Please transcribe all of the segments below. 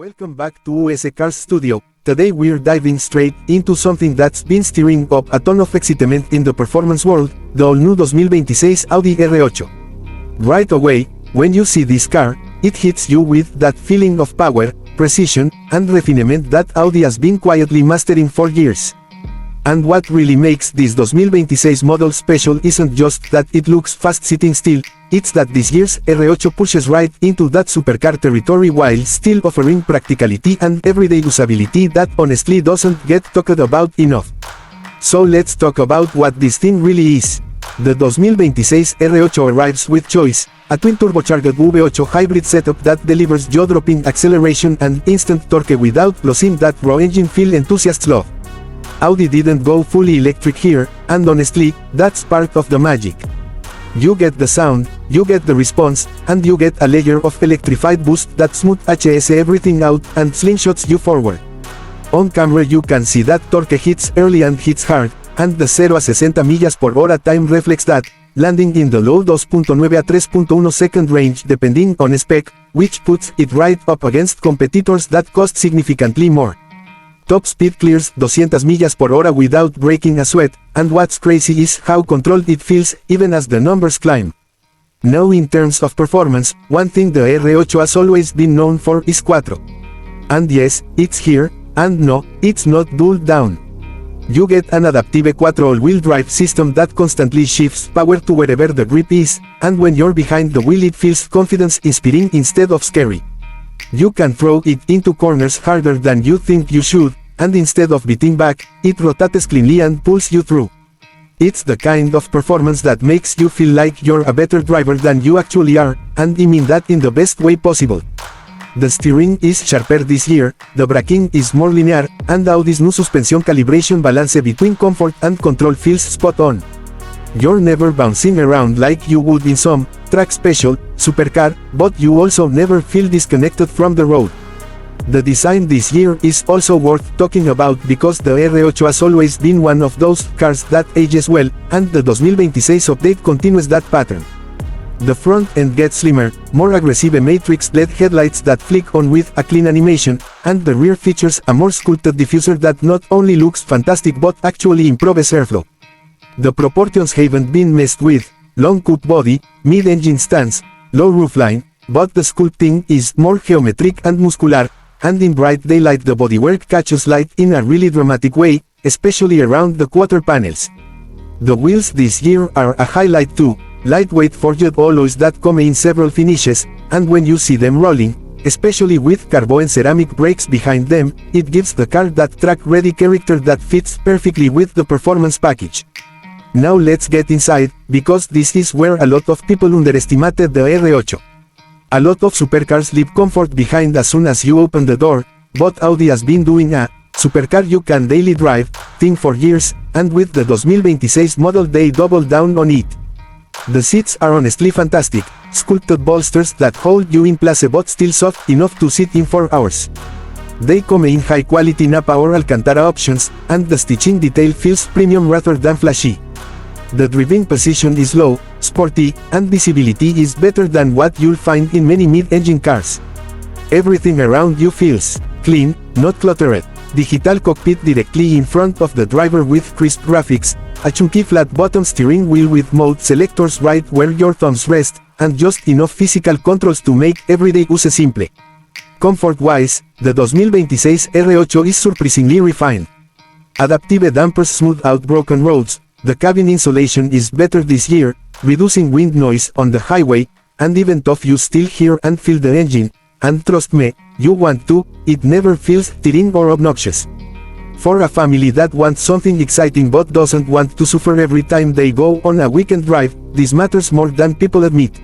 Welcome back to US Cars Studio. Today we're diving straight into something that's been stirring up a ton of excitement in the performance world, the all-new 2026 Audi R8. Right away, when you see this car, it hits you with that feeling of power, precision, and refinement that Audi has been quietly mastering for years. And what really makes this 2026 model special isn't just that it looks fast sitting still, it's that this year's R8 pushes right into that supercar territory while still offering practicality and everyday usability that honestly doesn't get talked about enough. So let's talk about what this thing really is. The 2026 R8 arrives with choice, a twin-turbocharged V8 hybrid setup that delivers jaw-dropping acceleration and instant torque without losing that raw engine feel enthusiasts love. Audi didn't go fully electric here, and honestly, that's part of the magic. You get the sound, you get the response, and you get a layer of electrified boost that smooths everything out and slingshots you forward. On camera you can see that torque hits early and hits hard, and the 0 a 60 millas por hora time reflects that, landing in the low 2.9 a 3.1 second range depending on spec, which puts it right up against competitors that cost significantly more. Top speed clears 200 millas por hora without breaking a sweat, and what's crazy is how controlled it feels even as the numbers climb. Now in terms of performance, one thing the R8 has always been known for is Quattro. And yes, it's here, and no, it's not dulled down. You get an adaptive Quattro all-wheel drive system that constantly shifts power to wherever the grip is, and when you're behind the wheel it feels confidence-inspiring instead of scary. You can throw it into corners harder than you think you should, and instead of beating back, it rotates cleanly and pulls you through. It's the kind of performance that makes you feel like you're a better driver than you actually are, and I mean that in the best way possible. The steering is sharper this year, the braking is more linear, and Audi's new suspension calibration balance between comfort and control feels spot on. You're never bouncing around like you would in some track special supercar, but you also never feel disconnected from the road. The design this year is also worth talking about because the R8 has always been one of those cars that ages well, and the 2026 update continues that pattern. The front end gets slimmer, more aggressive matrix-LED headlights that flick on with a clean animation, and the rear features a more sculpted diffuser that not only looks fantastic but actually improves airflow. The proportions haven't been messed with, long cut body, mid-engine stance, low roofline, but the sculpting is more geometric and muscular, and in bright daylight the bodywork catches light in a really dramatic way, especially around the quarter panels. The wheels this year are a highlight too, lightweight forged alloys that come in several finishes, and when you see them rolling, especially with carbon ceramic brakes behind them, it gives the car that track-ready character that fits perfectly with the performance package. Now let's get inside, because this is where a lot of people underestimated the R8. A lot of supercars leave comfort behind as soon as you open the door, but Audi has been doing a supercar you can daily drive thing for years, and with the 2026 model they double down on it. The seats are honestly fantastic, sculpted bolsters that hold you in place but still soft enough to sit in for hours. They come in high-quality Napa or Alcantara options, and the stitching detail feels premium rather than flashy. The driving position is low, sporty, and visibility is better than what you'll find in many mid-engine cars. Everything around you feels clean, not cluttered. Digital cockpit directly in front of the driver with crisp graphics, a chunky flat-bottom steering wheel with mode selectors right where your thumbs rest, and just enough physical controls to make everyday use simple. Comfort-wise, the 2026 R8 is surprisingly refined. Adaptive dampers smooth out broken roads. The cabin insulation is better this year, reducing wind noise on the highway, and even though you still hear and feel the engine, and trust me, you want to, it never feels tiring or obnoxious. For a family that wants something exciting but doesn't want to suffer every time they go on a weekend drive, this matters more than people admit.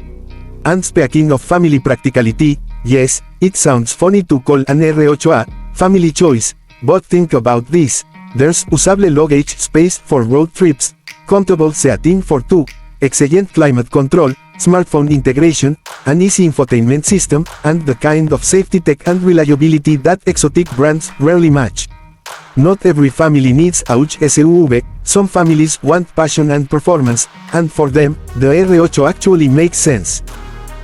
And speaking of family practicality, yes, it sounds funny to call an R8 a family choice, but think about this. There's usable luggage space for road trips, comfortable seating for two, excellent climate control, smartphone integration, an easy infotainment system, and the kind of safety tech and reliability that exotic brands rarely match. Not every family needs a huge SUV, some families want passion and performance, and for them, the R8 actually makes sense.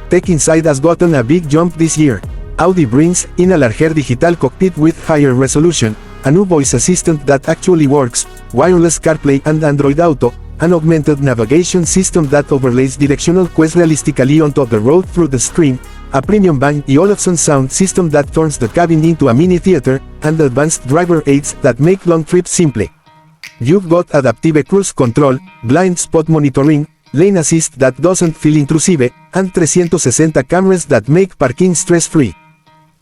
Tech inside has gotten a big jump this year. Audi brings in a larger digital cockpit with higher resolution, a new voice assistant that actually works, wireless CarPlay and Android Auto, an augmented navigation system that overlays directional cues realistically onto the road through the screen, a premium Bang & Olufsen sound system that turns the cabin into a mini theater, and advanced driver aids that make long trips simple. You've got adaptive cruise control, blind spot monitoring, lane assist that doesn't feel intrusive, and 360 cameras that make parking stress-free.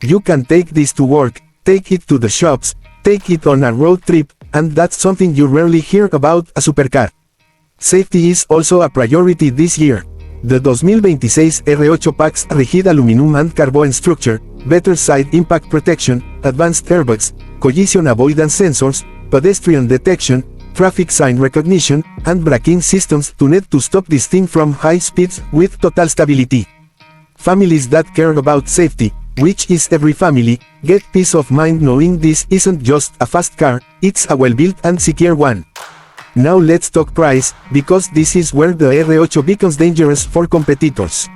You can take this to work, take it to the shops, take it on a road trip, and that's something you rarely hear about a supercar. Safety is also a priority this year. The 2026 R8 packs a rigid aluminum and carbon structure, better side impact protection, advanced airbags, collision avoidance sensors, pedestrian detection, traffic sign recognition, and braking systems tuned to stop this thing from high speeds with total stability. Families that care about safety, which is every family, get peace of mind knowing this isn't just a fast car, it's a well-built and secure one. Now let's talk price, because this is where the R8 becomes dangerous for competitors.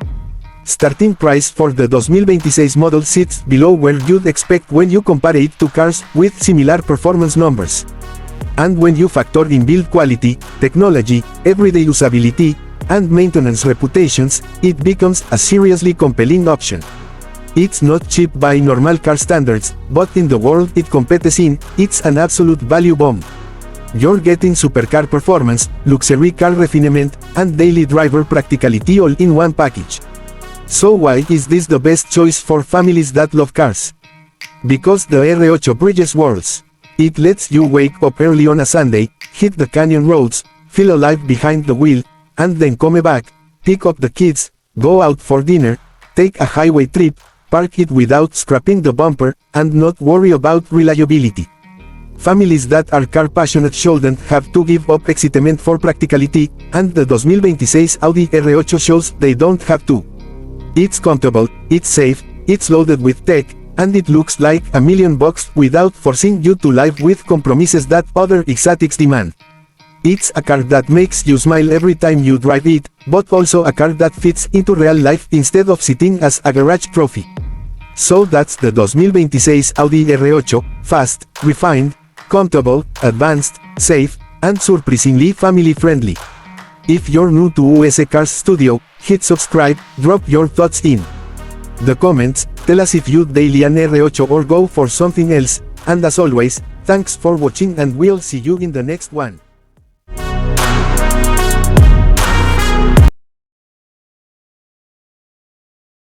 Starting price for the 2026 model sits below where you'd expect when you compare it to cars with similar performance numbers. And when you factor in build quality, technology, everyday usability, and maintenance reputations, it becomes a seriously compelling option. It's not cheap by normal car standards, but in the world it competes in, it's an absolute value bomb. You're getting supercar performance, luxury car refinement, and daily driver practicality all in one package. So why is this the best choice for families that love cars? Because the R8 bridges worlds. It lets you wake up early on a Sunday, hit the canyon roads, feel alive behind the wheel, and then come back, pick up the kids, go out for dinner, take a highway trip, park it without scrapping the bumper, and not worry about reliability. Families that are car passionate shouldn't have to give up excitement for practicality, and the 2026 Audi R8 shows they don't have to. It's comfortable, it's safe, it's loaded with tech, and it looks like $1 million without forcing you to live with compromises that other exotics demand. It's a car that makes you smile every time you drive it, but also a car that fits into real life instead of sitting as a garage trophy. So that's the 2026 Audi R8, fast, refined, comfortable, advanced, safe, and surprisingly family-friendly. If you're new to US Cars Studio, hit subscribe, drop your thoughts in the comments, tell us if you'd daily an R8 or go for something else, and as always, thanks for watching and we'll see you in the next one.